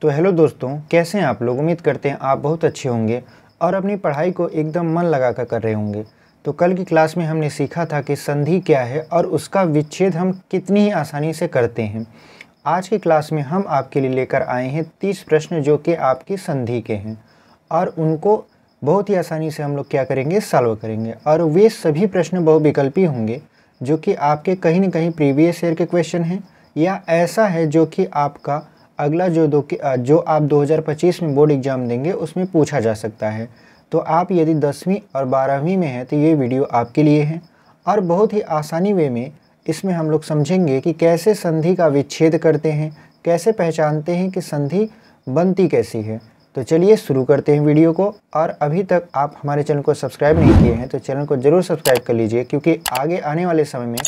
तो हेलो दोस्तों, कैसे हैं आप लोग। उम्मीद करते हैं आप बहुत अच्छे होंगे और अपनी पढ़ाई को एकदम मन लगा कर रहे होंगे। तो कल की क्लास में हमने सीखा था कि संधि क्या है और उसका विच्छेद हम कितनी ही आसानी से करते हैं। आज की क्लास में हम आपके लिए लेकर आए हैं 30 प्रश्न जो कि आपकी संधि के हैं और उनको बहुत ही आसानी से हम लोग क्या करेंगे, सॉल्व करेंगे। और वे सभी प्रश्न बहुविकल्पी होंगे जो कि आपके कहीं न कहीं प्रीवियस ईयर के क्वेश्चन हैं या ऐसा है जो कि आपका अगला जो आप 2025 में बोर्ड एग्ज़ाम देंगे उसमें पूछा जा सकता है। तो आप यदि 10वीं और 12वीं में हैं तो ये वीडियो आपके लिए है। और बहुत ही आसानी वे में इसमें हम लोग समझेंगे कि कैसे संधि का विच्छेद करते हैं, कैसे पहचानते हैं कि संधि बनती कैसी है। तो चलिए शुरू करते हैं वीडियो को। और अभी तक आप हमारे चैनल को सब्सक्राइब नहीं किए हैं तो चैनल को ज़रूर सब्सक्राइब कर लीजिए, क्योंकि आगे आने वाले समय में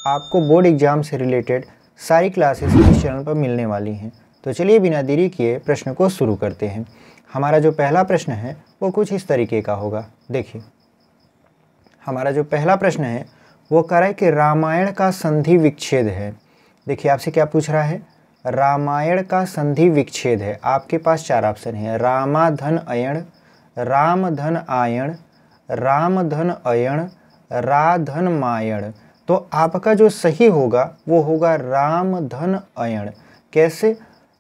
आपको बोर्ड एग्ज़ाम से रिलेटेड सारी क्लासेस इस चैनल पर मिलने वाली हैं। तो चलिए बिना देरी किए प्रश्न को शुरू करते हैं। हमारा जो पहला प्रश्न है वो कुछ इस तरीके का होगा। देखिए, हमारा जो पहला प्रश्न है वो कह रहा है कि रामायण का संधि विच्छेद है। देखिए आपसे क्या पूछ रहा है, रामायण का संधि विच्छेद है। आपके पास 4 ऑप्शन है, रामाधन अयण, रामधन आयण, रामधन अयण, राधन मायण। तो आपका जो सही होगा वो होगा रामधन अयण। कैसे,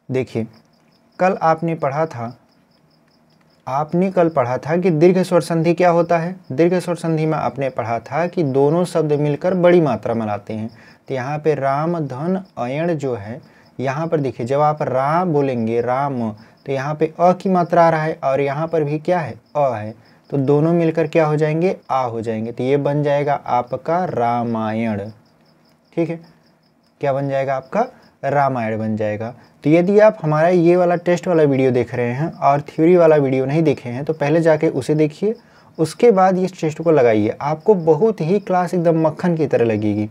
देखिए कल आपने पढ़ा था कि दीर्घ स्वर संधि क्या होता है। दीर्घ स्वर संधि में आपने पढ़ा था कि दोनों शब्द मिलकर बड़ी मात्रा में लाते हैं। तो यहाँ पे राम धन अयण जो है, यहाँ पर देखिए जब आप रा बोलेंगे राम तो यहाँ पे अ की मात्रा आ रहा है और यहाँ पर भी क्या है, अ है। तो दोनों मिलकर क्या हो जाएंगे, आ हो जाएंगे। तो ये बन जाएगा आपका रामायण। ठीक है, क्या बन जाएगा, आपका रामायण बन जाएगा। तो यदि आप हमारा ये वाला टेस्ट वाला वीडियो देख रहे हैं और थ्योरी वाला वीडियो नहीं देखे हैं तो पहले जाके उसे देखिए, उसके बाद इस टेस्ट को लगाइए। आपको बहुत ही क्लास एकदम मक्खन की तरह लगेगी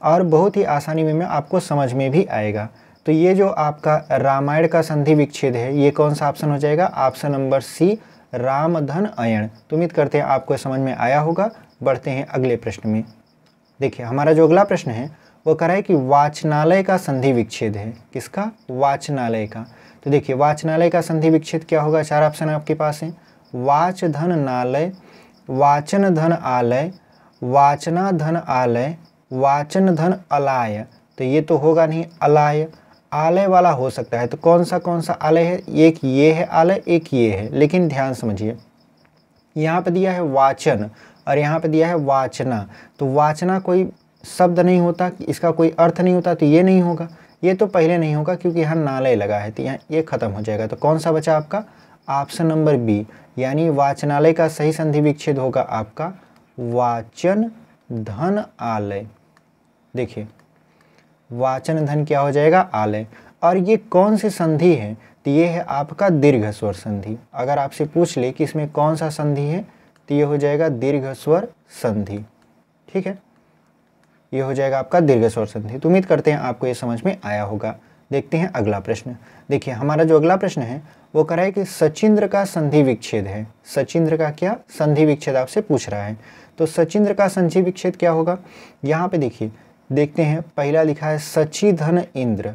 और बहुत ही आसानी में आपको समझ में भी आएगा। तो ये जो आपका रामायण का संधि विच्छेद है ये कौन सा ऑप्शन हो जाएगा, ऑप्शन नंबर सी, रामधन अयण। तो उम्मीद करते हैं आपको समझ में आया होगा। बढ़ते हैं अगले प्रश्न में। देखिए हमारा जो अगला प्रश्न है वो कह रहा है कि वाचनालय का संधि विच्छेद है। किसका, वाचनालय का। तो देखिए वाचनालय का संधि विच्छेद क्या होगा, 4 ऑप्शन आपके पास हैं, वाच धन नालय, वाचन धन आलय, वाचना धन आलय, वाचन धन अलाय। तो ये तो होगा नहीं, अलाय, आलय वाला हो सकता है। तो कौन सा आलय है, एक ये है आलय, एक ये है। लेकिन ध्यान समझिए, यहाँ पे दिया है वाचन और यहाँ पे दिया है वाचना। तो वाचना कोई शब्द नहीं होता, इसका कोई अर्थ नहीं होता, तो ये नहीं होगा। ये तो पहले नहीं होगा क्योंकि यहाँ नालय लगा है, तो यहाँ ये खत्म हो जाएगा। तो कौन सा बचा आपका, ऑप्शन नंबर बी, यानी वाचनालय का सही संधि विच्छेद होगा आपका वाचन धन आलय। देखिए वाचन धन क्या हो जाएगा, आलय। और ये कौन सी संधि है, तो ये है आपका दीर्घ स्वर संधि। अगर आपसे पूछ ले कि इसमें कौन सा संधि है तो ये हो जाएगा दीर्घ स्वर संधि। ठीक है, ये हो जाएगा आपका दीर्घ स्वर संधि। तो उम्मीद करते हैं आपको ये समझ में आया होगा। देखते हैं अगला प्रश्न। देखिए हमारा जो अगला प्रश्न है वो कह रहा है कि सचिंद्र का संधि विच्छेद है। सचिंद्र का क्या, संधि विच्छेद आपसे पूछ रहा है। तो सचिंद्र का संधि विच्छेद क्या होगा, यहाँ पे देखिए, देखते हैं। पहला लिखा है सची धन इंद्र,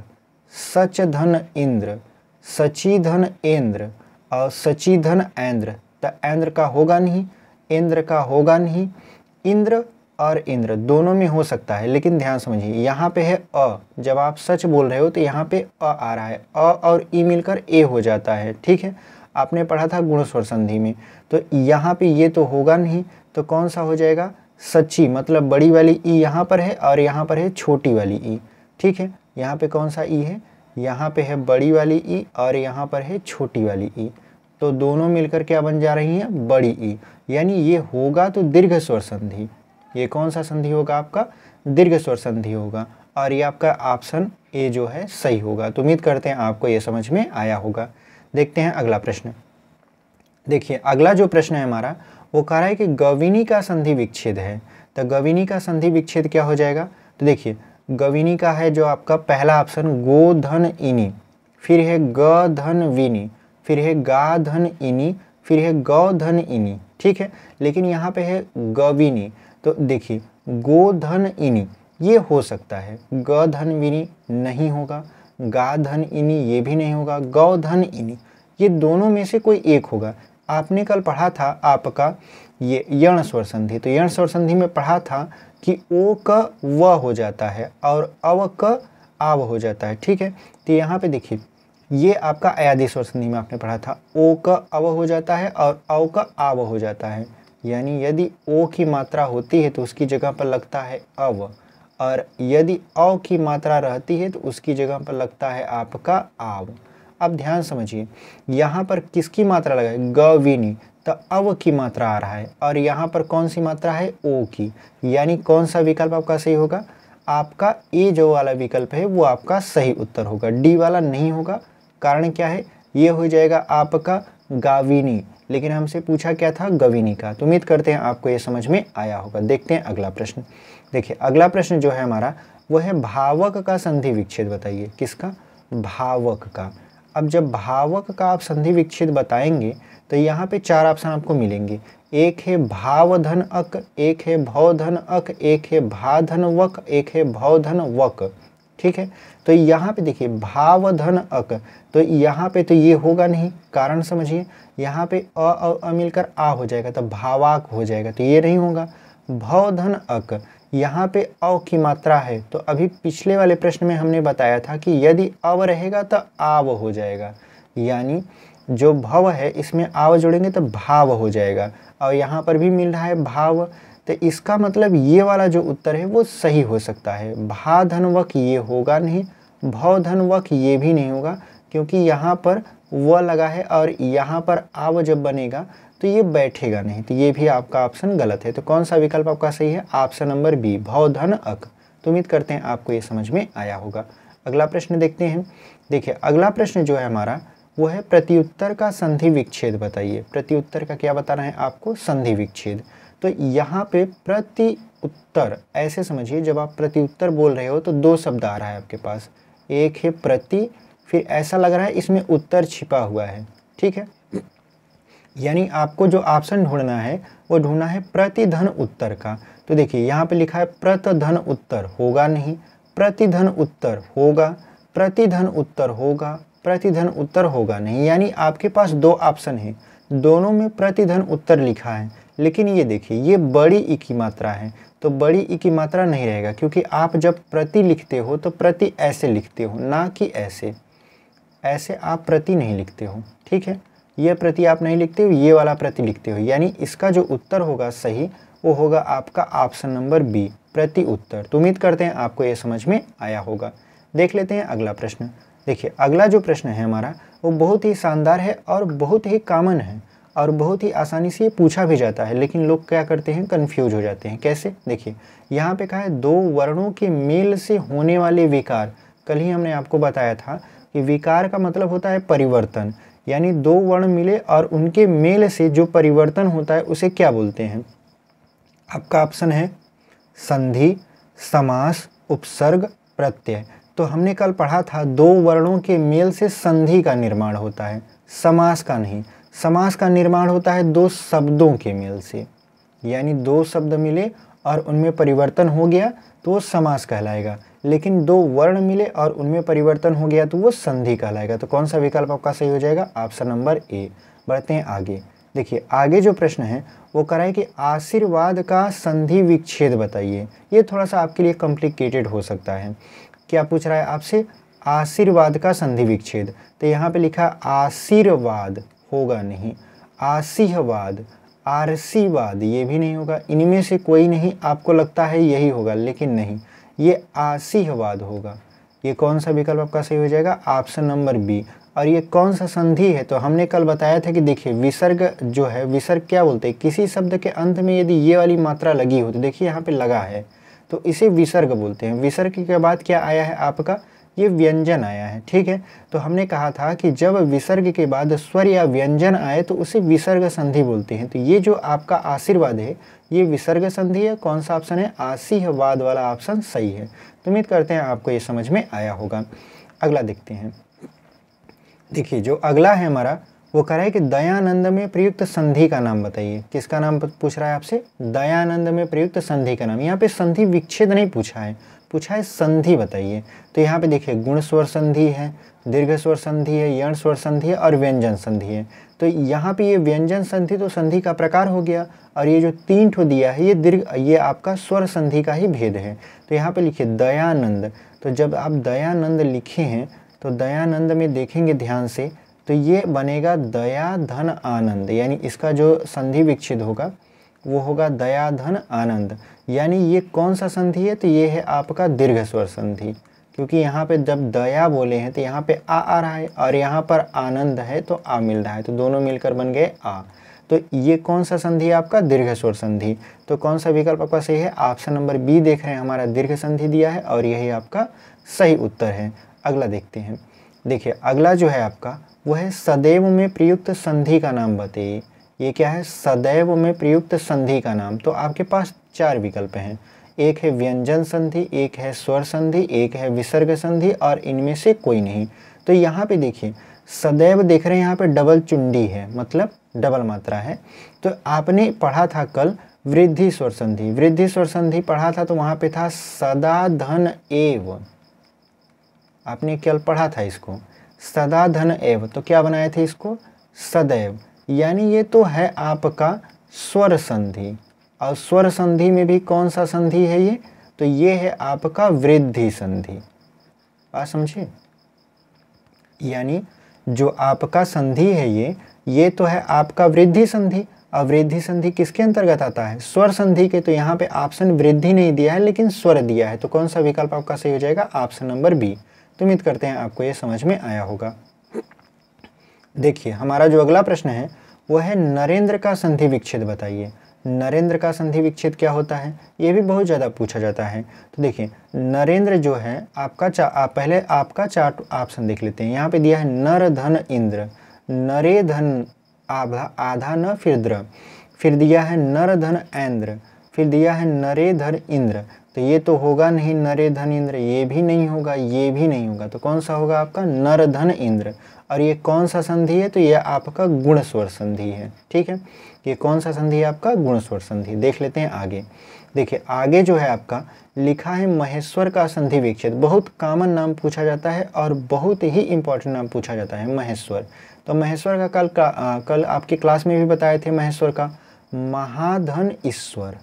सच धन इंद्र, सची धन इंद्र और सची धन ऐन्द्र। तो ऐन्द्र का होगा नहीं, इंद्र का होगा नहीं। इंद्र और इंद्र दोनों में हो सकता है, लेकिन ध्यान समझिए यहाँ पे है अ। जब आप सच बोल रहे हो तो यहाँ पे अ आ रहा है, अ और ई मिलकर ए हो जाता है। ठीक है, आपने पढ़ा था गुण स्वर संधि में। तो यहाँ पे ये तो होगा नहीं, तो कौन सा हो जाएगा, सच्ची, मतलब बड़ी वाली ई यहाँ पर है और यहाँ पर है छोटी वाली ई। ठीक है, यहाँ पे कौन सा ई है, यहाँ पे है बड़ी वाली ई और यहाँ पर है छोटी वाली ई। तो दोनों मिलकर क्या बन जा रही हैं, बड़ी ई। यानी ये होगा तो दीर्घ स्वर संधि। ये कौन सा संधि होगा, आपका दीर्घ स्वर संधि होगा। और ये आपका ऑप्शन ए जो है सही होगा। तो उम्मीद करते हैं आपको ये समझ में आया होगा। देखते हैं अगला प्रश्न। देखिए अगला जो प्रश्न है हमारा वो कह रहा है कि गविनी का संधि विच्छेद है। तो गविनी का संधि विच्छेद क्या हो जाएगा, तो देखिए गविनी का है जो आपका पहला ऑप्शन गो धन इनी, फिर है ग धन विनी, फिर है गा धन इनी, फिर है गौ धन इनी। ठीक है, लेकिन यहाँ पे है गविनी। तो देखिए गो धन इनी ये हो सकता है, ग धन विनी नहीं होगा, गा धन इनी ये भी नहीं होगा, गौ धन इनी ये दोनों में से कोई एक होगा। आपने कल पढ़ा था आपका ये यण स्वर संधि, तो यण स्वर संधि में पढ़ा था कि ओ क व हो जाता है और अव क आव हो जाता है, ठीक है। तो यहाँ पे देखिए ये आपका अयादी स्वर संधि में आपने पढ़ा था, ओ का अव हो जाता है और अव का आव हो जाता है। यानी यदि ओ की मात्रा होती है तो उसकी जगह पर लगता है अव, और यदि अव की मात्रा रहती है तो उसकी जगह पर लगता है आपका आव। अब ध्यान समझिए, यहाँ पर किसकी मात्रा लगा है, गविनी, तो अव की मात्रा आ रहा है, और यहाँ पर कौन सी मात्रा है, ओ की। यानी कौन सा विकल्प आपका सही होगा, आपका ए जो वाला विकल्प है वो आपका सही उत्तर होगा, डी वाला नहीं होगा। कारण क्या है, ये हो जाएगा आपका गाविनी, लेकिन हमसे पूछा क्या था, गविनी का। तो उम्मीद करते हैं आपको ये समझ में आया होगा। देखते हैं अगला प्रश्न। देखिए अगला प्रश्न जो है हमारा वो है भावक का संधि विच्छेद बताइए। किसका, भावक का। अब जब भावक का आप संधि विच्छेद बताएंगे तो यहाँ पे 4 ऑप्शन आपको मिलेंगे। एक है भाव धन अक, एक है भव धन अक, एक है भा धन वक, एक है भव धन वक, ठीक है। तो यहाँ पे देखिए भाव धन अक, तो यहाँ पे तो ये होगा नहीं, कारण समझिए, यहाँ पे अ और अ मिलकर आ हो जाएगा तो भावाक हो जाएगा, तो ये नहीं होगा। भव धन अक, यहाँ पे अ की मात्रा है, तो अभी पिछले वाले प्रश्न में हमने बताया था कि यदि अव रहेगा तो आव हो जाएगा, यानी जो भव है इसमें आव जोड़ेंगे तो भाव हो जाएगा, और यहाँ पर भी मिल रहा है भाव, तो इसका मतलब ये वाला जो उत्तर है वो सही हो सकता है। भा धनवक ये होगा नहीं, भव धनवक ये भी नहीं होगा, क्योंकि यहाँ पर व लगा है और यहाँ पर आव जब बनेगा तो ये बैठेगा नहीं, तो ये भी आपका ऑप्शन गलत है। तो कौन सा विकल्प आपका सही है, ऑप्शन नंबर बी, भव धन अक। तो उम्मीद करते हैं आपको ये समझ में आया होगा। अगला प्रश्न देखते हैं। देखिए अगला प्रश्न जो है हमारा वो है प्रत्युत्तर का संधि विच्छेद बताइए। प्रत्युत्तर का क्या बताना है आपको, संधि विच्छेद। तो यहाँ पे प्रति उत्तर ऐसे समझिए, जब आप प्रत्युत्तर बोल रहे हो तो 2 शब्द आ रहा है आपके पास, एक है प्रति, फिर ऐसा लग रहा है इसमें उत्तर छिपा हुआ है, ठीक है। यानी आपको जो ऑप्शन ढूंढना है वो ढूंढना है प्रतिधन उत्तर का। तो देखिए यहाँ पे लिखा है प्रतधन उत्तर, होगा नहीं, प्रतिधन उत्तर होगा, प्रतिधन उत्तर होगा, प्रतिधन उत्तर होगा नहीं। यानी आपके पास 2 ऑप्शन है, दोनों में प्रतिधन उत्तर लिखा है, लेकिन ये देखिए ये बड़ी ई की मात्रा है, तो बड़ी ई की मात्रा नहीं रहेगा, क्योंकि आप जब प्रति लिखते हो तो प्रति ऐसे लिखते हो, ना कि ऐसे। ऐसे आप प्रति नहीं लिखते हो, ठीक है। ये प्रति आप नहीं लिखते हो, ये वाला प्रति लिखते हो। यानी इसका जो उत्तर होगा सही वो होगा आपका ऑप्शन नंबर बी, प्रति उत्तर। तो उम्मीद करते हैं आपको ये समझ में आया होगा। देख लेते हैं अगला प्रश्न। देखिए अगला जो प्रश्न है हमारा वो बहुत ही शानदार है और बहुत ही कॉमन है, और बहुत ही आसानी से ये पूछा भी जाता है, लेकिन लोग क्या करते हैं, कंफ्यूज हो जाते हैं। कैसे, देखिए यहाँ पे कहा है 2 वर्णों के मेल से होने वाले विकार। कल ही हमने आपको बताया था कि विकार का मतलब होता है परिवर्तन, यानी 2 वर्ण मिले और उनके मेल से जो परिवर्तन होता है उसे क्या बोलते हैं। आपका ऑप्शन है संधि, समास, उपसर्ग, प्रत्यय। तो हमने कल पढ़ा था 2 वर्णों के मेल से संधि का निर्माण होता है, समास का नहीं। समास का निर्माण होता है 2 शब्दों के मेल से, यानी 2 शब्द मिले और उनमें परिवर्तन हो गया तो वो समास कहलाएगा, लेकिन 2 वर्ण मिले और उनमें परिवर्तन हो गया तो वो संधि कहलाएगा। तो कौन सा विकल्प आपका सही हो जाएगा, ऑप्शन नंबर ए। बढ़ते हैं आगे। देखिए आगे जो प्रश्न है वो कह रहा है कि आशीर्वाद का संधि विच्छेद बताइए। ये थोड़ा सा आपके लिए कॉम्प्लिकेटेड हो सकता है। क्या पूछ रहा है आपसे, आशीर्वाद का संधि विच्छेद। तो यहाँ पे लिखा आशीर्वाद, होगा नहीं, आशीहवाद, आरसीवाद ये भी नहीं होगा, इनमें से कोई नहीं। आपको लगता है यही होगा, लेकिन नहीं, ये आशीहवाद होगा। ये कौन सा विकल्प आपका सही हो जाएगा, ऑप्शन नंबर बी। और ये कौन सा संधि है, तो हमने कल बताया था कि देखिए विसर्ग जो है, विसर्ग क्या बोलते हैं, किसी शब्द के अंत में यदि ये वाली मात्रा लगी हो, तो देखिए यहाँ पे लगा है तो इसे विसर्ग बोलते हैं। विसर्ग के बाद क्या आया है आपका, ये व्यंजन आया है, ठीक है। तो हमने कहा था कि जब विसर्ग के बाद स्वर या व्यंजन आए तो उसे विसर्ग संधि बोलते हैं। तो ये जो आपका आशीर्वाद है ये विसर्ग संधि है। कौन सा ऑप्शन है, आशीहवाद वाला ऑप्शन सही है। तो उम्मीद करते हैं आपको ये समझ में आया होगा। अगला देखते हैं। देखिए जो अगला है हमारा वो कह रहा है कि दयानंद में प्रयुक्त संधि का नाम बताइए। किसका नाम पूछ रहा है आपसे, दयानंद में प्रयुक्त संधि का नाम। यहाँ पे संधि विच्छेद नहीं पूछा है, पूछा है संधि बताइए। तो यहाँ पे देखिए गुण स्वर संधि है, दीर्घ स्वर संधि है, यण स्वर संधि है और व्यंजन संधि है। तो यहाँ पे ये व्यंजन संधि तो संधि का प्रकार हो गया, और ये जो 3 ठो दिया है ये आपका स्वर संधि का ही भेद है। तो यहाँ पे लिखिए दयानंद। तो जब आप दयानंद लिखे हैं तो दयानंद में देखेंगे ध्यान से, तो ये बनेगा दया धन आनंद, यानी इसका जो संधि विच्छेद होगा वो होगा दया धन आनंद। यानी ये कौन सा संधि है? तो ये है आपका दीर्घ स्वर संधि, क्योंकि यहाँ पे जब दया बोले हैं तो यहाँ पे आ रहा है और यहाँ पर आनंद है तो आ मिल रहा है, तो दोनों मिलकर बन गए आ। तो ये कौन सा संधि है? आपका दीर्घ स्वर संधि। तो कौन सा विकल्प आपका सही है? ऑप्शन नंबर बी देख रहे हैं, हमारा दीर्घ संधि दिया है और यही आपका सही उत्तर है। अगला देखते हैं। देखिए अगला जो है आपका वो है सदैव में प्रयुक्त संधि का नाम बताइए। ये क्या है? सदैव में प्रयुक्त संधि का नाम। तो आपके पास 4 विकल्प हैं, एक है व्यंजन संधि, एक है स्वर संधि, एक है विसर्ग संधि और इनमें से कोई नहीं। तो यहाँ पे देखिए सदैव देख रहे हैं, यहाँ पे डबल चुंडी है, मतलब डबल मात्रा है। तो आपने पढ़ा था कल वृद्धि स्वर संधि, वृद्धि स्वर संधि पढ़ा था, तो वहाँ पे था सदा धन एव। आपने कल पढ़ा था इसको, सदा धन एव, तो क्या बनाए थे इसको? सदैव। यानी ये तो है आपका स्वर संधि, और स्वर संधि में भी कौन सा संधि है ये? तो ये है आपका वृद्धि संधि। बात समझिए, यानी जो आपका संधि है ये तो है आपका वृद्धि संधि। और वृद्धि संधि किसके अंतर्गत आता है? स्वर संधि के। तो यहाँ पे ऑप्शन वृद्धि नहीं दिया है लेकिन स्वर दिया है, तो कौन सा विकल्प आपका सही हो जाएगा? Option number B. तो उम्मीद करते हैं आपको ये समझ में आया होगा। देखिए हमारा जो अगला प्रश्न है वो है नरेंद्र का संधि विच्छेद बताइए। नरेंद्र का संधि विच्छेद क्या होता है? ये भी बहुत ज़्यादा पूछा जाता है। तो देखिए नरेंद्र जो है आपका पहले आपका 4 ऑप्शन देख लेते हैं। यहाँ पे दिया है नर धन इंद्र, नरे धन आधा न फिर द्र, फिर दिया है नर धन ऐन्द्र, फिर दिया है नरे धन इंद्र। तो ये तो होगा नहीं नरे धन इंद्र, ये भी नहीं होगा, ये भी नहीं होगा। तो कौन सा होगा आपका? नर धन इंद्र। और ये कौन सा संधि है? तो ये आपका गुण स्वर संधि है। ठीक है, ये कौन सा संधि है आपका? गुण स्वर संधि। देख लेते हैं आगे। देखिए आगे जो है आपका लिखा है महेश्वर का संधि विच्छेद। बहुत कॉमन नाम पूछा जाता है और बहुत ही इंपॉर्टेंट नाम पूछा जाता है महेश्वर। तो महेश्वर का कल आपकी क्लास में भी बताए थे। महेश्वर का महाधन ईश्वर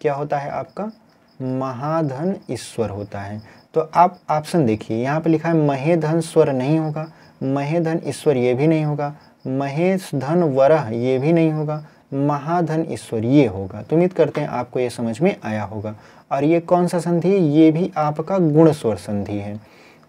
क्या होता है आपका? महाधन ईश्वर होता है। तो आप ऑप्शन देखिए, यहाँ पे लिखा है महेधन स्वर नहीं होगा, महेधन ईश्वर ये भी नहीं होगा, महेश धन वरह ये भी नहीं होगा, महाधन ईश्वर ये होगा। तो उम्मीद करते हैं आपको ये समझ में आया होगा। और ये कौन सा संधि है? ये भी आपका गुण स्वर संधि है।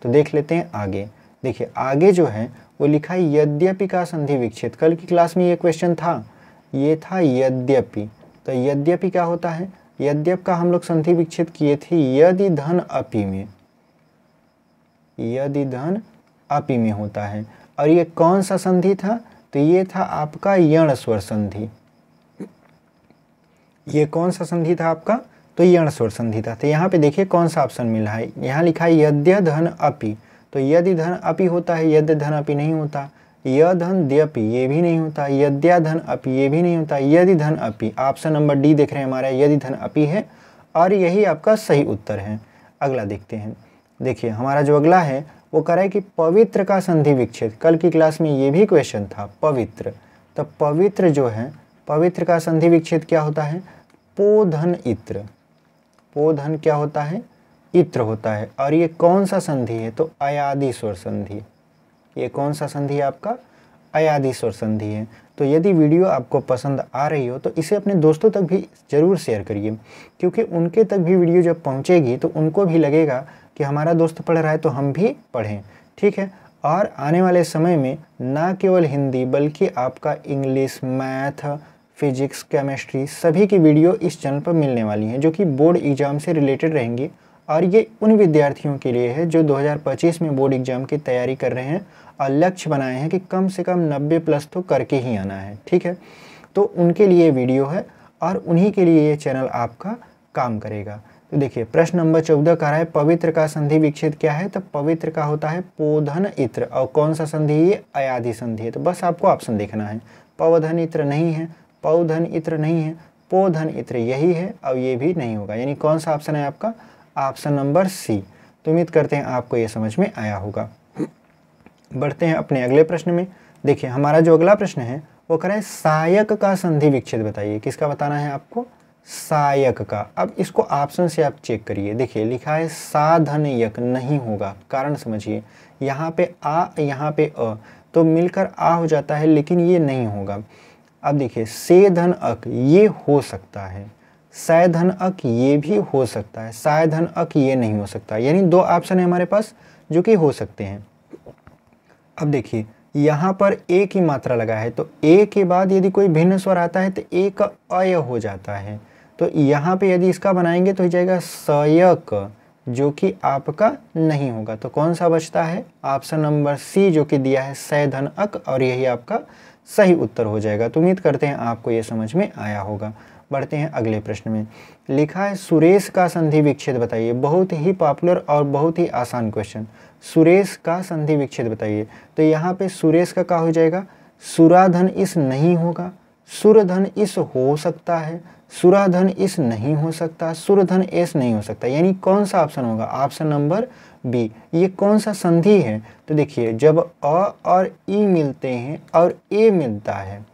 तो देख लेते हैं आगे। देखिए आगे जो है वो लिखा है यद्यपि का संधि विच्छेद। कल की क्लास में ये क्वेश्चन था, ये था यद्यपि। तो यद्यपि क्या होता है? यद्यप का हम लोग संधि विच्छेद किए थे यदि धन अपि में, यदि धन अपि में होता है। और ये कौन सा संधि था? तो ये था आपका यण स्वर संधि। ये कौन सा संधि था आपका? तो यण स्वर संधि था। तो यहाँ पे देखिए कौन सा ऑप्शन मिल रहा है, यहाँ लिखा है यद्य धन अपि। तो यदि धन अपि होता है, यद्य धन अपि नहीं होता। य धन द्यपि ये भी नहीं होता, यद्या धन अपि ये भी नहीं होता, यदि धन अपि। ऑप्शन नंबर डी देख रहे हैं हमारा, यदि धन अपि है और यही आपका सही उत्तर है। अगला देखते हैं। देखिए हमारा जो अगला है वो कह रहा है कि पवित्र का संधि विच्छेद। कल की क्लास में ये भी क्वेश्चन था पवित्र। तो पवित्र जो है, पवित्र का संधि विच्छेद क्या होता है? पोधन इत्र। पोधन क्या होता है? इत्र होता है। और ये कौन सा संधि है? तो अयादि स्वर संधि। ये कौन सा संधि है आपका? अयादि स्वर संधि है। तो यदि वीडियो आपको पसंद आ रही हो तो इसे अपने दोस्तों तक भी ज़रूर शेयर करिए, क्योंकि उनके तक भी वीडियो जब पहुंचेगी तो उनको भी लगेगा कि हमारा दोस्त पढ़ रहा है तो हम भी पढ़ें। ठीक है, और आने वाले समय में ना केवल हिंदी बल्कि आपका इंग्लिश, मैथ, फिजिक्स, केमिस्ट्री सभी की वीडियो इस चैनल पर मिलने वाली हैं, जो कि बोर्ड एग्ज़ाम से रिलेटेड रहेंगी। और ये उन विद्यार्थियों के लिए है जो 2025 में बोर्ड एग्ज़ाम की तैयारी कर रहे हैं और लक्ष्य बनाए हैं कि कम से कम 90+ तो करके ही आना है। ठीक है, तो उनके लिए वीडियो है और उन्हीं के लिए ये चैनल आपका काम करेगा। तो देखिए प्रश्न नंबर 14 कह रहा है पवित्र का संधि विच्छेद क्या है? तो पवित्र का होता है पोधन इत्र। और कौन सा संधि? ये अयादि संधि है। तो बस आपको ऑप्शन देखना है, पवधन इत्र नहीं है, पौधन इत्र नहीं है, पोधन इत्र यही है और ये भी नहीं होगा। यानी कौन सा ऑप्शन है आपका? Option number C. तो उम्मीद करते हैं आपको ये समझ में आया होगा। बढ़ते हैं अपने अगले प्रश्न में। देखिए हमारा जो अगला प्रश्न है वो कह रहा है सायक का संधि विच्छेद बताइए। किसका बताना है आपको? सायक का। अब इसको ऑप्शन से आप चेक करिए। देखिए लिखा है साधन यक, नहीं होगा। कारण समझिए, यहाँ पे आ यहाँ पे अ, तो मिलकर आ हो जाता है, लेकिन ये नहीं होगा। अब देखिए से धन अक ये हो सकता है, सै धन अक ये भी हो सकता है, साय धन अक ये नहीं हो सकता। यानी दो ऑप्शन है हमारे पास जो कि हो सकते हैं। अब देखिए यहाँ पर ए की मात्रा लगा है, तो ए के बाद यदि कोई भिन्न स्वर आता है तो ए का अय हो जाता है। तो यहाँ पे यदि इसका बनाएंगे तो हो जाएगा सयक, जो कि आपका नहीं होगा। तो कौन सा बचता है? ऑप्शन नंबर सी जो कि दिया है सै धन अक, और यही आपका सही उत्तर हो जाएगा। तो उम्मीद करते हैं आपको ये समझ में आया होगा। बढ़ते हैं अगले प्रश्न में। लिखा है सुरेश का संधि विच्छेद बताइए। बहुत ही पॉपुलर और बहुत ही आसान क्वेश्चन। सुरेश का संधि विच्छेद बताइए। तो यहाँ पे सुरेश का क्या हो जाएगा? सुराधन इस नहीं होगा, सुरधन इस हो सकता है, सुराधन इस नहीं हो सकता, सुरधन एस नहीं हो सकता। यानी कौन सा ऑप्शन होगा? Option number B. ये कौन सा संधि है? तो देखिए जब अ और ई मिलते हैं और ए मिलता है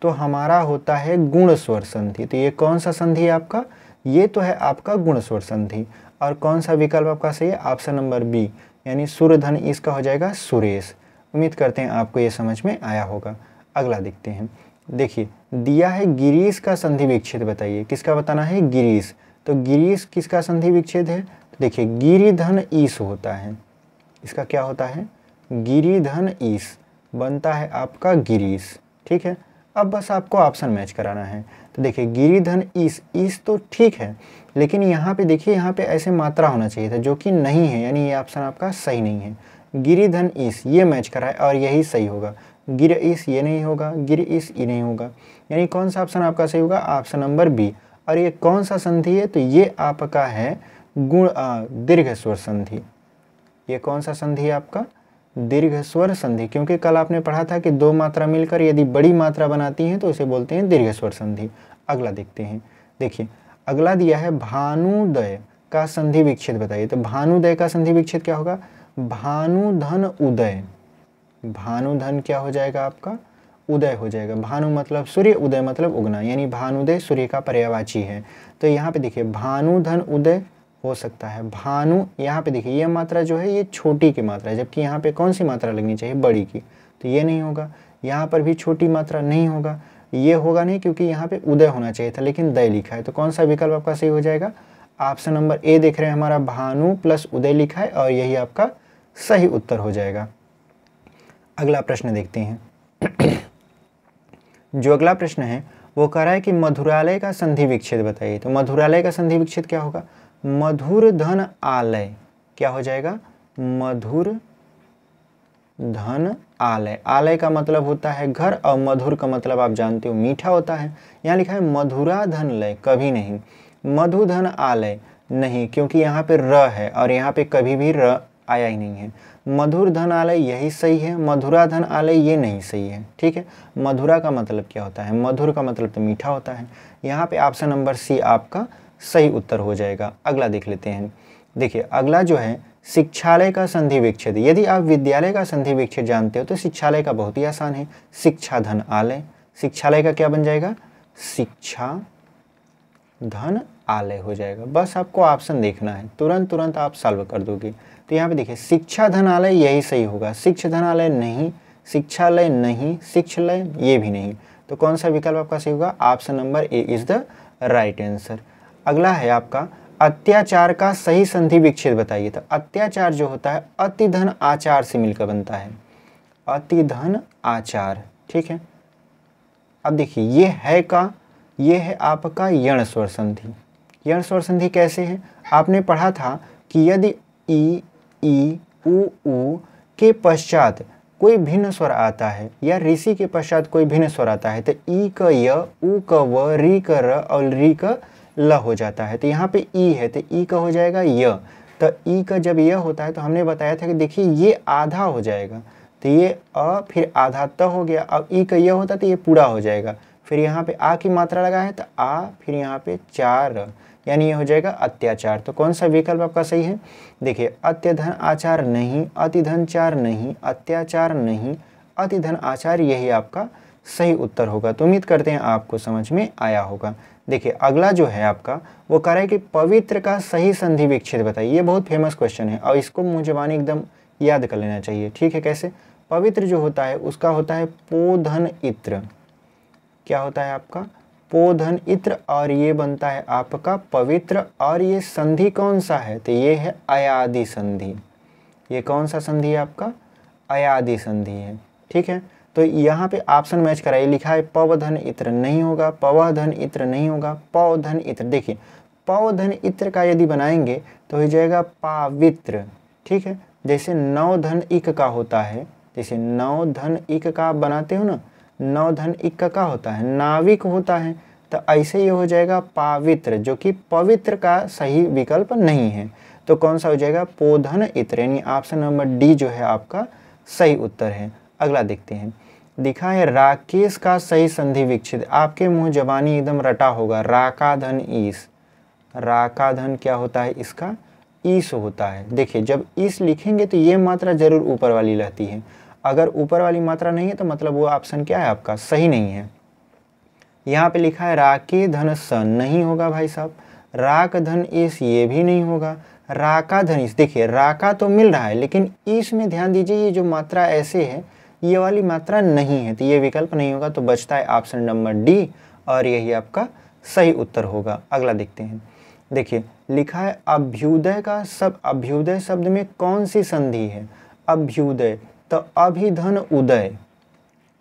तो हमारा होता है गुण स्वर संधि। तो ये कौन सा संधि है आपका? ये तो है आपका गुण स्वर संधि। और कौन सा विकल्प आपका सही है? ऑप्शन नंबर बी, यानी सुरधन इसका हो जाएगा सुरेश। उम्मीद करते हैं आपको ये समझ में आया होगा। अगला देखते हैं। देखिए दिया है गिरीश का संधि विच्छेद बताइए। किसका बताना है? गिरीश। तो गिरीश किसका संधि विच्छेद है? तो देखिए गिरिधन ईश होता है। इसका क्या होता है? गिरिधन ईश बनता है आपका गिरीश। ठीक है, अब बस आपको ऑप्शन मैच कराना है। तो देखिए गिरिधन ईश, ईश तो ठीक है, लेकिन यहाँ पे देखिए यहाँ पे ऐसे मात्रा होना चाहिए था जो कि नहीं है, यानी ये ऑप्शन आपका सही नहीं है। गिरिधन ईश ये मैच कराए और यही सही होगा। गिर ईश ये नहीं होगा, गिर ईश ये नहीं होगा। यानी कौन सा ऑप्शन आपका सही होगा? Option number B. और ये कौन सा संधि है? तो ये आपका है गुण दीर्घ स्वर संधि। ये कौन सा संधि है आपका? दीर्घ स्वर संधि। क्योंकि कल आपने पढ़ा था कि दो मात्रा मिलकर यदि बड़ी मात्रा बनाती हैं तो उसे बोलते हैं दीर्घ स्वर संधि। अगला देखते हैं। देखिए अगला दिया है भानुदय का संधि विच्छेद बताइए। तो भानुदय का संधि विच्छेद क्या होगा? भानुधन उदय। भानुधन क्या हो जाएगा आपका? उदय हो जाएगा। भानु मतलब सूर्य, उदय मतलब उगना, यानी भानुदय सूर्य का पर्यायवाची है। तो यहाँ पे देखिए भानुधन उदय हो सकता है। भानु यहाँ पे देखिए ये मात्रा जो है ये छोटी की मात्रा है, जबकि यहाँ पे कौन सी मात्रा लगनी चाहिए? बड़ी की। तो ये नहीं होगा। यहाँ पर भी छोटी मात्रा नहीं होगा, ये होगा नहीं, क्योंकि यहाँ पे उदय होना चाहिए था लेकिन दय लिखा है। तो कौन सा विकल्प आपका सही हो जाएगा? ऑप्शन नंबर ए देख रहे हैं, हमारा भानु प्लस उदय लिखा है और यही आपका सही उत्तर हो जाएगा। अगला प्रश्न देखते हैं। जो अगला प्रश्न है वो कह रहा है कि मधुरालय का संधि विच्छेद बताइए। तो मधुरालय का संधि विच्छेद क्या होगा? मधुर धन आलय। क्या हो जाएगा? मधुर धन आलय। आलय का मतलब होता है घर और मधुर का मतलब आप जानते हो मीठा होता है। यहाँ लिखा है मधुरा धन लय, कभी नहीं। मधुधन आलय नहीं, क्योंकि यहाँ पे र है और यहाँ पे कभी भी र आया ही नहीं है। मधुर धन आलय यही सही है, मधुरा धन आलय ये नहीं सही है। ठीक है, मधुरा का मतलब क्या होता है? मधुर का मतलब तो मीठा होता है। यहाँ पे ऑप्शन नंबर सी आपका सही उत्तर हो जाएगा। अगला देख लेते हैं। देखिए अगला जो है शिक्षालय का संधि विच्छेद। यदि आप विद्यालय का संधि विच्छेद जानते हो तो शिक्षालय का बहुत ही आसान है। शिक्षा धन आलय। शिक्षालय का क्या बन जाएगा? शिक्षा धन आलय हो जाएगा। बस आपको ऑप्शन देखना है, तुरंत आप सॉल्व कर दोगे। तो यहाँ पे देखिए शिक्षा धन आलय यही सही होगा। शिक्षा धन आलय नहीं, शिक्षालय नहीं, शिक्षालय ये भी नहीं। तो कौन सा विकल्प आपका सही होगा? Option number A is the right answer. अगला है आपका अत्याचार का सही संधि विच्छेद बताइए। तो अत्याचार जो होता है अति धन आचार से मिलकर बनता है। अति धन आचार। ठीक है, अब देखिए ये है आपका यण स्वर संधि। यण स्वर संधि कैसे है? आपने पढ़ा था कि यदि ई उ के पश्चात कोई भिन्न स्वर आता है या ऋषि के पश्चात कोई भिन्न स्वर आता है तो ई का य, उ का व, री का र और री का ल हो जाता है। तो यहाँ पे ई है तो ई का हो जाएगा य। तो ई का जब यह होता है तो हमने बताया था कि देखिए ये आधा हो जाएगा, तो ये अ फिर आधा त हो गया। अब ई का यह होता तो ये पूरा हो जाएगा। फिर यहाँ पे आ की मात्रा लगा है तो आ, फिर यहाँ पे चार, यानी ये हो जाएगा अत्याचार। तो कौन सा विकल्प आपका सही है? देखिए, अत्यधन आचार नहीं, अतिधन चार नहीं, अत्याचार नहीं, अतिधन आचार, यही आपका सही उत्तर होगा। तो उम्मीद करते हैं आपको समझ में आया होगा। देखिए, अगला जो है आपका वो कह रहा है कि पवित्र का सही संधि विच्छेद बताइए। ये बहुत फेमस क्वेश्चन है और इसको मुँह ज़बानी एकदम याद कर लेना चाहिए। ठीक है, कैसे? पवित्र जो होता है उसका होता है पोधन इत्र। क्या होता है आपका? पोधन इत्र, और ये बनता है आपका पवित्र। और ये संधि कौन सा है? तो ये है अयादि संधि। ये कौन सा संधि है आपका? अयादि संधि है। ठीक है, तो यहाँ पे ऑप्शन मैच कराइए। लिखा है पवधन इत्र, नहीं होगा। पवधन इत्र नहीं होगा। पवधन इत्र, देखिए पवधन इत्र का यदि बनाएंगे तो हो जाएगा पावित्र। ठीक है, जैसे नवधन इक का होता है, जैसे नवधन इक का आप बनाते हो ना, नवधन इक का होता है नाविक होता है, तो ऐसे ये हो जाएगा पावित्र, जो कि पवित्र का सही विकल्प नहीं है। तो कौन सा हो जाएगा? पोधन इत्र, यानी ऑप्शन नंबर डी जो है आपका सही उत्तर है। अगला देखते हैं। लिखा है राकेश का सही संधि विच्छेद। आपके मुंह जबानी एकदम रटा होगा। राकाधन ईस, राकाधन क्या होता है इसका? ईस होता है। देखिए, जब ईस लिखेंगे तो ये मात्रा जरूर ऊपर वाली रहती है। अगर ऊपर वाली मात्रा नहीं है तो मतलब वो ऑप्शन क्या है आपका? सही नहीं है। यहाँ पे लिखा है राके धन सन, नहीं होगा भाई साहब। राक धन ईस, ये भी नहीं होगा। राका धन ईस, देखिए राका तो मिल रहा है लेकिन ईस में ध्यान दीजिए, ये जो मात्रा ऐसे है ये वाली मात्रा नहीं है, तो ये विकल्प नहीं होगा। तो बचता है ऑप्शन नंबर डी, और यही आपका सही उत्तर होगा। अगला देखते हैं। देखिए, लिखा है अभ्युदय का अभ्युदय शब्द में कौन सी संधि है? अभ्युदय, तो अभिधन उदय,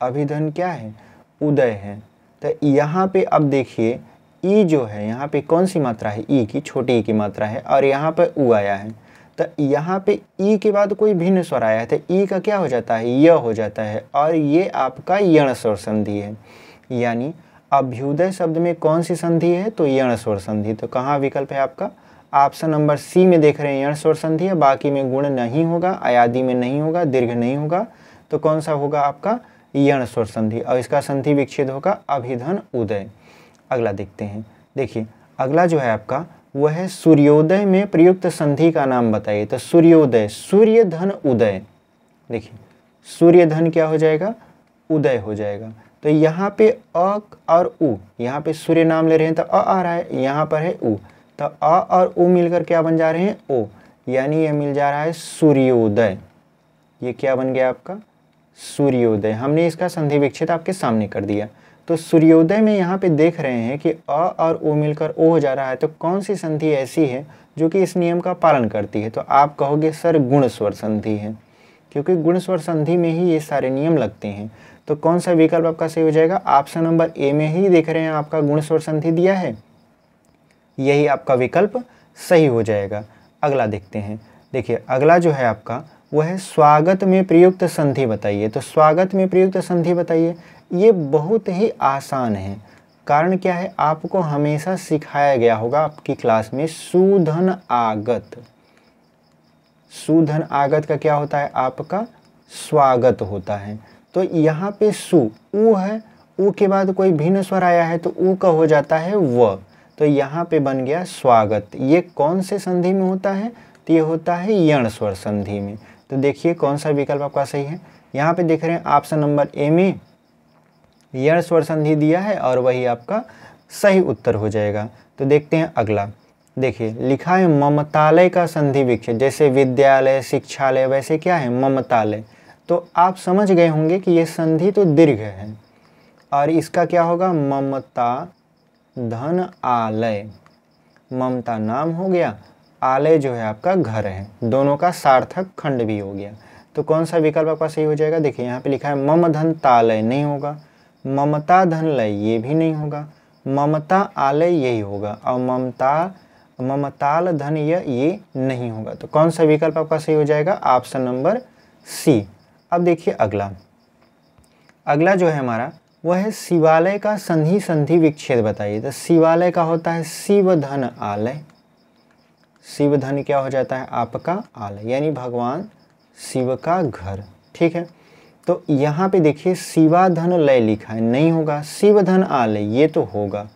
अभिधन क्या है? उदय है। तो यहाँ पे अब देखिए ई जो है, यहाँ पे कौन सी मात्रा है? ई की, छोटी ई की मात्रा है, और यहाँ पे उ आया है। तो यहाँ पे ई के बाद कोई भिन्न स्वर आया है, तो ई का क्या हो जाता है? य हो जाता है, और ये आपका यण स्वर संधि है। यानी अभ्युदय शब्द में कौन सी संधि है? तो यण स्वर संधि। तो कहाँ विकल्प है आपका? ऑप्शन नंबर सी में देख रहे हैं, यण स्वर संधि है। बाकी में गुण नहीं होगा, अयादि में नहीं होगा, दीर्घ नहीं होगा। तो कौन सा होगा आपका? यण स्वर संधि, और इसका संधि विच्छेद होगा अभिधन उदय। अगला देखते हैं। देखिए, अगला जो है आपका वह है सूर्योदय में प्रयुक्त संधि का नाम बताइए। तो सूर्योदय, सूर्य धन उदय। देखिए, सूर्य धन क्या हो जाएगा? उदय हो जाएगा। तो यहाँ पे अ और उ, यहाँ पे सूर्य नाम ले रहे हैं तो अ आ रहा है, यहाँ पर है उ, तो अ और उ मिलकर क्या बन जा रहे हैं? ओ, यानी ये मिल जा रहा है सूर्योदय। ये क्या बन गया आपका? सूर्योदय। हमने इसका संधि विच्छेद आपके सामने कर दिया। तो सूर्योदय में यहाँ पे देख रहे हैं कि अ और ओ मिलकर ओ हो जा रहा है, तो कौन सी संधि ऐसी है जो कि इस नियम का पालन करती है? तो आप कहोगे सर गुण स्वर संधि है, क्योंकि गुण स्वर संधि में ही ये सारे नियम लगते हैं। तो कौन सा विकल्प आपका सही हो जाएगा? ऑप्शन नंबर ए में ही देख रहे हैं आपका गुण स्वर संधि दिया है, यही आपका विकल्प सही हो जाएगा। अगला देखते हैं। देखिए, अगला जो है आपका वह है स्वागत में प्रयुक्त संधि बताइए। तो स्वागत में प्रयुक्त संधि बताइए, ये बहुत ही आसान है। कारण क्या है? आपको हमेशा सिखाया गया होगा आपकी क्लास में सुधन आगत। सुधन आगत का क्या होता है? आपका स्वागत होता है। तो यहाँ पे सु उ है, उ के बाद कोई भिन्न स्वर आया है तो उ का हो जाता है व, तो यहाँ पे बन गया स्वागत। ये कौन से संधि में होता है? तो ये होता है यण स्वर संधि में। तो देखिए कौन सा विकल्प आपका सही है। यहाँ पे देख रहे हैं ऑप्शन नंबर ए में यण स्वर संधि दिया है, और वही आपका सही उत्तर हो जाएगा। तो देखते हैं अगला। देखिए, लिखा है ममतालय का संधि विच्छेद। जैसे विद्यालय, शिक्षालय, वैसे क्या है? ममतालय। तो आप समझ गए होंगे कि ये संधि तो दीर्घ है, और इसका क्या होगा? ममता धन आलय। ममता नाम हो गया, आलय जो है आपका घर है, दोनों का सार्थक खंड भी हो गया। तो कौन सा विकल्प आपका सही हो जाएगा? देखिए, यहाँ पे लिखा है मम धन तालय, नहीं होगा। ममता धन लय, ये भी नहीं होगा। ममता आलय यही होगा, और ममताल धन ये नहीं होगा। तो कौन सा विकल्प आपका सही हो जाएगा? Option number C. अब देखिए अगला। अगला जो है हमारा वह है शिवालय का संधि विच्छेद बताइए। तो शिवालय का होता है शिव धन आलय। शिव धन क्या हो जाता है? आपका आलय, यानी भगवान शिव का घर। ठीक है, तो यहाँ पे देखिए शिवा धन लय लिखा है, नहीं होगा। शिव धन आलय ये तो होगा।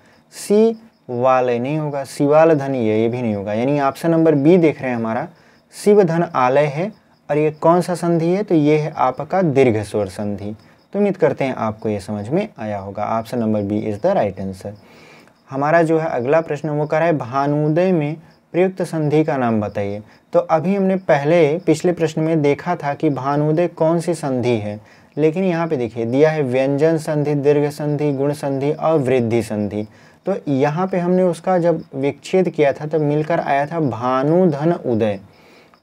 वालय नहीं होगा, शिवाल धन ये भी नहीं होगा। यानी ऑप्शन नंबर बी देख रहे हैं हमारा शिव धन आलय है। और ये कौन सा संधि है, तो ये है आपका दीर्घ स्वर संधि। तो उम्मीद करते हैं आपको ये समझ में आया होगा। Option number B is the right answer. हमारा जो है अगला प्रश्न वो कर रहा है भानुदय में प्रयुक्त संधि का नाम बताइए। तो अभी हमने पिछले प्रश्न में देखा था कि भानुदय कौन सी संधि है, लेकिन यहाँ पे देखिए दिया है व्यंजन संधि, दीर्घ संधि, गुण संधि और वृद्धि संधि। तो यहाँ पे हमने उसका जब विच्छेद किया था तब मिलकर आया था भानुधन उदय।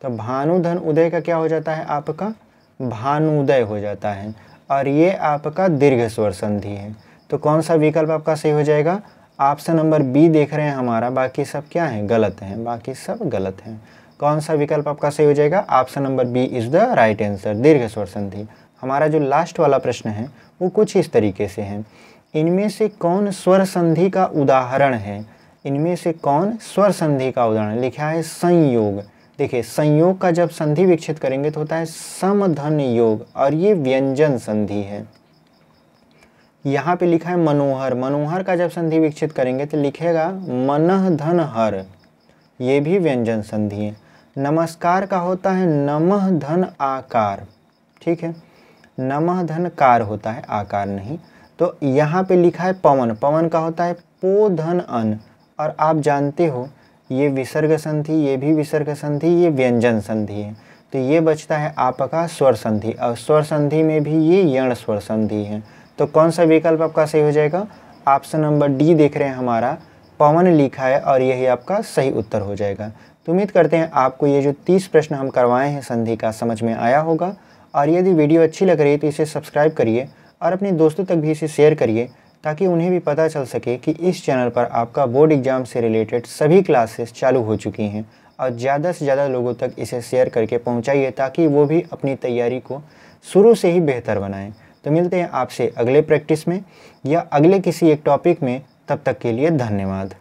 तो भानुधन उदय का क्या हो जाता है, आपका भानुदय हो जाता है। और ये आपका दीर्घ स्वर संधि है। तो कौन सा विकल्प आपका सही हो जाएगा, ऑप्शन नंबर बी देख रहे हैं हमारा, बाकी सब क्या है, गलत हैं, बाकी सब गलत हैं। कौन सा विकल्प आपका सही हो जाएगा, option number B is the right answer, दीर्घ स्वर संधि। हमारा जो लास्ट वाला प्रश्न है वो कुछ इस तरीके से है, इनमें से कौन स्वर संधि का उदाहरण है। इनमें से कौन स्वर संधि का उदाहरण, लिखा है संयोग। देखिए संयोग का जब संधि विकसित करेंगे तो होता है समधन योग, और ये व्यंजन संधि है। यहाँ पे लिखा है मनोहर, मनोहर का जब संधि विकसित करेंगे तो लिखेगा मनः धन हर, ये भी व्यंजन संधि है। नमस्कार का होता है नमः धन आकार, ठीक है, नमः धन कार होता है, आकार नहीं। तो यहाँ पे लिखा है पवन, पवन का होता है पो धन अन, और आप जानते हो ये विसर्ग संधि, ये भी विसर्ग संधि, ये व्यंजन संधि है। तो ये बचता है आपका स्वर संधि, और स्वर संधि में भी ये यण स्वर संधि है। तो कौन सा विकल्प आपका सही हो जाएगा, ऑप्शन नंबर डी देख रहे हैं हमारा, पवन लिखा है, और यही आपका सही उत्तर हो जाएगा। तो उम्मीद करते हैं आपको ये जो 30 प्रश्न हम करवाए हैं संधि का समझ में आया होगा। और यदि वीडियो अच्छी लग रही है तो इसे सब्सक्राइब करिए और अपने दोस्तों तक भी इसे शेयर करिए, ताकि उन्हें भी पता चल सके कि इस चैनल पर आपका बोर्ड एग्जाम से रिलेटेड सभी क्लासेस चालू हो चुकी हैं। और ज़्यादा से ज़्यादा लोगों तक इसे शेयर करके पहुँचाइए, ताकि वो भी अपनी तैयारी को शुरू से ही बेहतर बनाएं। तो मिलते हैं आपसे अगले प्रैक्टिस में या अगले किसी एक टॉपिक में, तब तक के लिए धन्यवाद।